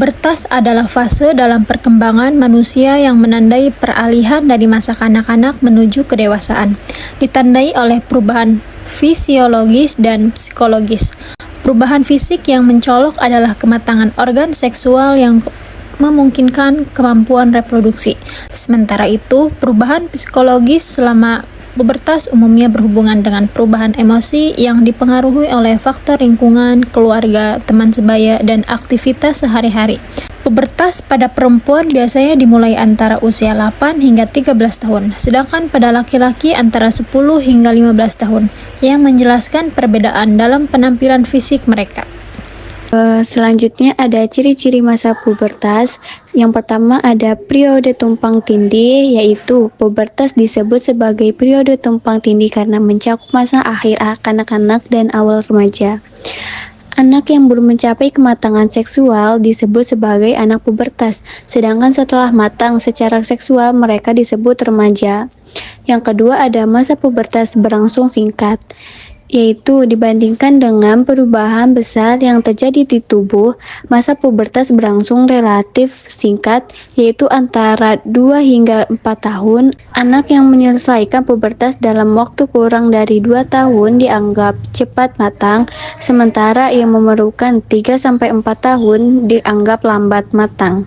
Pubertas adalah fase dalam perkembangan manusia yang menandai peralihan dari masa kanak-kanak menuju kedewasaan, ditandai oleh perubahan fisiologis dan psikologis. Perubahan fisik yang mencolok adalah kematangan organ seksual yang memungkinkan kemampuan reproduksi. Sementara itu, perubahan psikologis selama pubertas umumnya berhubungan dengan perubahan emosi yang dipengaruhi oleh faktor lingkungan, keluarga, teman sebaya, dan aktivitas sehari-hari. Pubertas pada perempuan biasanya dimulai antara usia 8 hingga 13 tahun, sedangkan pada laki-laki antara 10 hingga 15 tahun, yang menjelaskan perbedaan dalam penampilan fisik mereka. Selanjutnya ada ciri-ciri masa pubertas. Yang pertama ada periode tumpang tindih, yaitu pubertas disebut sebagai periode tumpang tindih karena mencakup masa akhir kanak-kanak dan awal remaja. Anak yang belum mencapai kematangan seksual disebut sebagai anak pubertas, sedangkan setelah matang secara seksual mereka disebut remaja. Yang kedua ada masa pubertas berlangsung singkat, yaitu dibandingkan dengan perubahan besar yang terjadi di tubuh, masa pubertas berlangsung relatif singkat, yaitu antara 2 hingga 4 tahun. Anak yang menyelesaikan pubertas dalam waktu kurang dari 2 tahun dianggap cepat matang, sementara yang memerlukan 3-4 tahun dianggap lambat matang.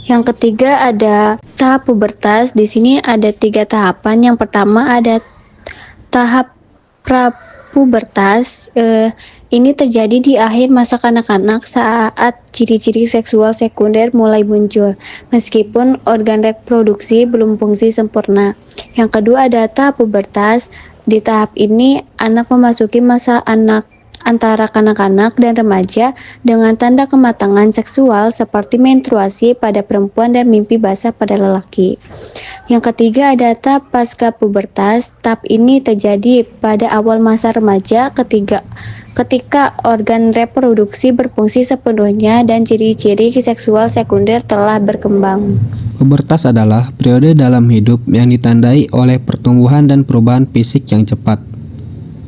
Yang ketiga ada tahap pubertas. Di sini ada 3 tahapan. Yang pertama ada tahap pubertas. Ini terjadi di akhir masa kanak-kanak saat ciri-ciri seksual sekunder mulai muncul, meskipun organ reproduksi belum fungsi sempurna. Yang kedua ada tahap pubertas. Di tahap ini anak memasuki masa antara kanak-kanak dan remaja dengan tanda kematangan seksual seperti menstruasi pada perempuan dan mimpi basah pada lelaki. Yang ketiga ada tahap pasca pubertas. Tahap ini terjadi pada awal masa remaja ketika organ reproduksi berfungsi sepenuhnya dan ciri-ciri seksual sekunder telah berkembang. Pubertas adalah periode dalam hidup yang ditandai oleh pertumbuhan dan perubahan fisik yang cepat,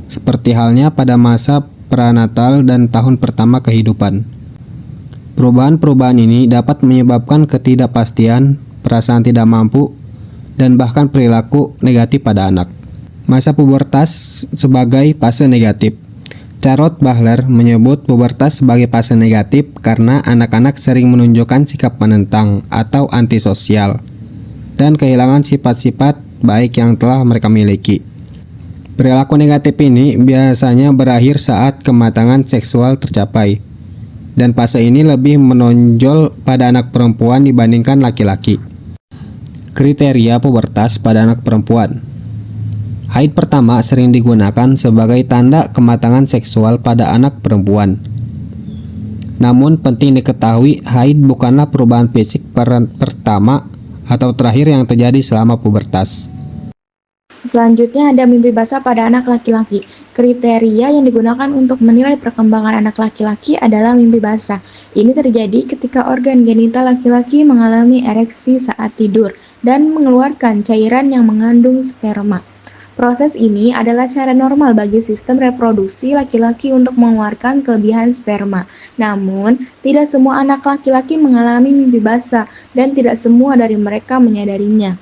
seperti halnya pada masa pranatal dan tahun pertama kehidupan. Perubahan-perubahan ini dapat menyebabkan ketidakpastian, perasaan tidak mampu, dan bahkan perilaku negatif pada anak. Masa pubertas sebagai fase negatif. Charlotte Bahler menyebut pubertas sebagai fase negatif karena anak-anak sering menunjukkan sikap menentang atau antisosial dan kehilangan sifat-sifat baik yang telah mereka miliki. Perilaku negatif ini biasanya berakhir saat kematangan seksual tercapai, dan fase ini lebih menonjol pada anak perempuan dibandingkan laki-laki. Kriteria pubertas pada anak perempuan. Haid pertama sering digunakan sebagai tanda kematangan seksual pada anak perempuan. Namun penting diketahui, haid bukanlah perubahan fisik pertama atau terakhir yang terjadi selama pubertas. Selanjutnya ada mimpi basah pada anak laki-laki. Kriteria yang digunakan untuk menilai perkembangan anak laki-laki adalah mimpi basah. Ini terjadi ketika organ genital laki-laki mengalami ereksi saat tidur dan mengeluarkan cairan yang mengandung sperma. Proses ini adalah cara normal bagi sistem reproduksi laki-laki untuk mengeluarkan kelebihan sperma. Namun, tidak semua anak laki-laki mengalami mimpi basah dan tidak semua dari mereka menyadarinya.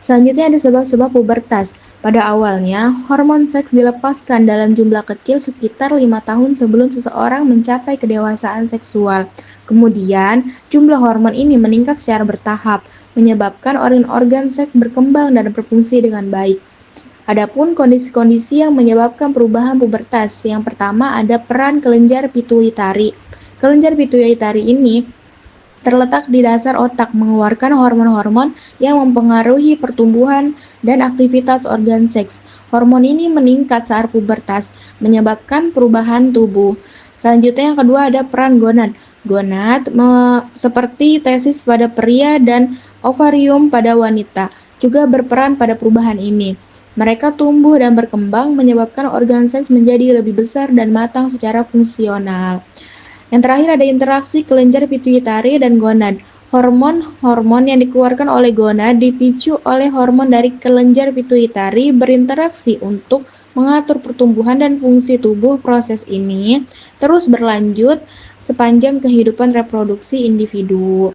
Selanjutnya ada sebab-sebab pubertas. Pada awalnya, hormon seks dilepaskan dalam jumlah kecil sekitar 5 tahun sebelum seseorang mencapai kedewasaan seksual. Kemudian, jumlah hormon ini meningkat secara bertahap, menyebabkan organ-organ seks berkembang dan berfungsi dengan baik. Adapun kondisi-kondisi yang menyebabkan perubahan pubertas. Yang pertama ada peran kelenjar pituitari. Kelenjar pituitari ini terletak di dasar otak, mengeluarkan hormon-hormon yang mempengaruhi pertumbuhan dan aktivitas organ seks. Hormon ini meningkat saat pubertas, menyebabkan perubahan tubuh. Selanjutnya yang kedua ada peran gonad. Gonad seperti testis pada pria dan ovarium pada wanita juga berperan pada perubahan ini. Mereka tumbuh dan berkembang, menyebabkan organ seks menjadi lebih besar dan matang secara fungsional. Yang terakhir ada interaksi kelenjar pituitari dan gonad. Hormon-hormon yang dikeluarkan oleh gonad dipicu oleh hormon dari kelenjar pituitari berinteraksi untuk mengatur pertumbuhan dan fungsi tubuh. Proses ini terus berlanjut sepanjang kehidupan reproduksi individu.